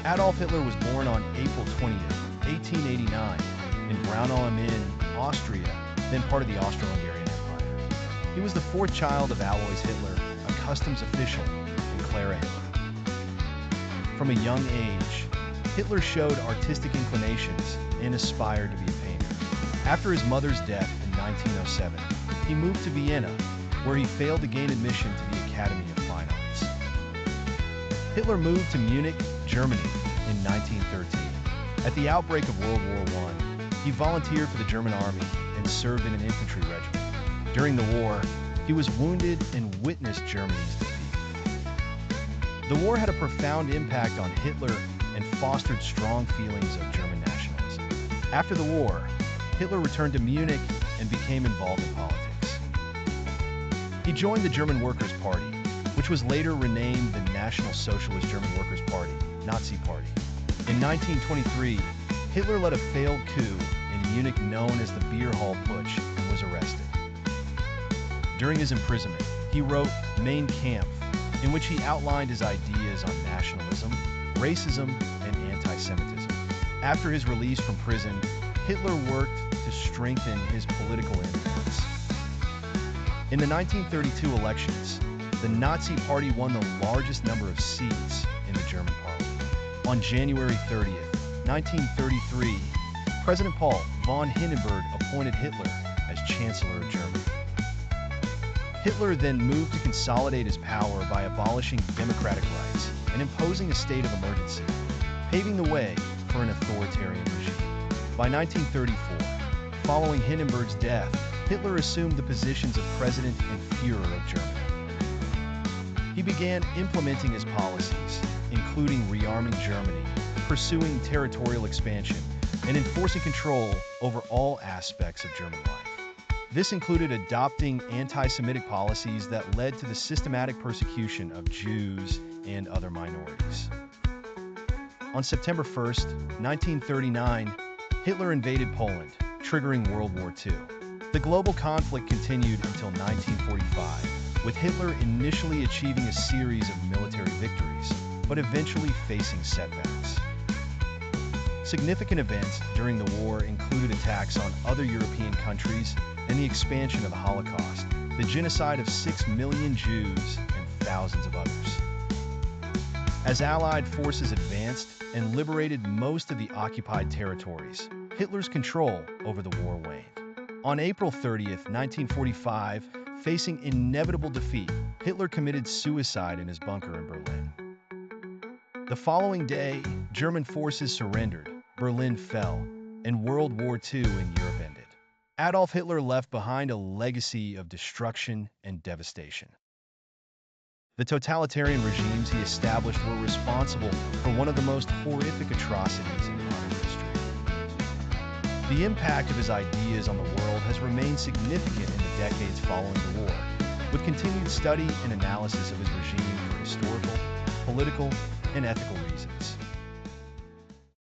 Adolf Hitler was born on April 20th, 1889, in Braunau-am-Inn, Austria, then part of the Austro-Hungarian Empire. He was the fourth child of Alois Hitler, a customs official, and Clara Hitler. From a young age, Hitler showed artistic inclinations and aspired to be a painter. After his mother's death in 1907, he moved to Vienna, where he failed to gain admission to the Academy of Fine Arts. Hitler moved to Munich, Germany, in 1913. At the outbreak of World War I, he volunteered for the German army and served in an infantry regiment. During the war, he was wounded and witnessed Germany's defeat. The war had a profound impact on Hitler and fostered strong feelings of German nationalism. After the war, Hitler returned to Munich and became involved in politics. He joined the German Workers' Party, which was later renamed the National Socialist German Workers' Party, Nazi Party. In 1923, Hitler led a failed coup in Munich known as the Beer Hall Putsch and was arrested. During his imprisonment, he wrote Mein Kampf, in which he outlined his ideas on nationalism, racism, and anti-Semitism. After his release from prison, Hitler worked to strengthen his political influence. In the 1932 elections, the Nazi Party won the largest number of seats in the German parliament. On January 30th, 1933, President Paul von Hindenburg appointed Hitler as Chancellor of Germany. Hitler then moved to consolidate his power by abolishing democratic rights and imposing a state of emergency, paving the way for an authoritarian regime. By 1934, following Hindenburg's death, Hitler assumed the positions of President and Führer of Germany. He began implementing his policies, including rearming Germany, pursuing territorial expansion, and enforcing control over all aspects of German life. This included adopting anti-Semitic policies that led to the systematic persecution of Jews and other minorities. On September 1st, 1939, Hitler invaded Poland, triggering World War II. The global conflict continued until 1945, with Hitler initially achieving a series of military victories, but eventually facing setbacks. Significant events during the war included attacks on other European countries and the expansion of the Holocaust, the genocide of 6 million Jews and thousands of others. As Allied forces advanced and liberated most of the occupied territories, Hitler's control over the war waned. On April 30th, 1945, facing inevitable defeat, Hitler committed suicide in his bunker in Berlin. The following day, German forces surrendered, Berlin fell, and World War II in Europe ended. Adolf Hitler left behind a legacy of destruction and devastation. The totalitarian regimes he established were responsible for one of the most horrific atrocities in modern history. The impact of his ideas on the world has remained significant in the decades following the war, with continued study and analysis of his regime for historical, political, and ethical reasons.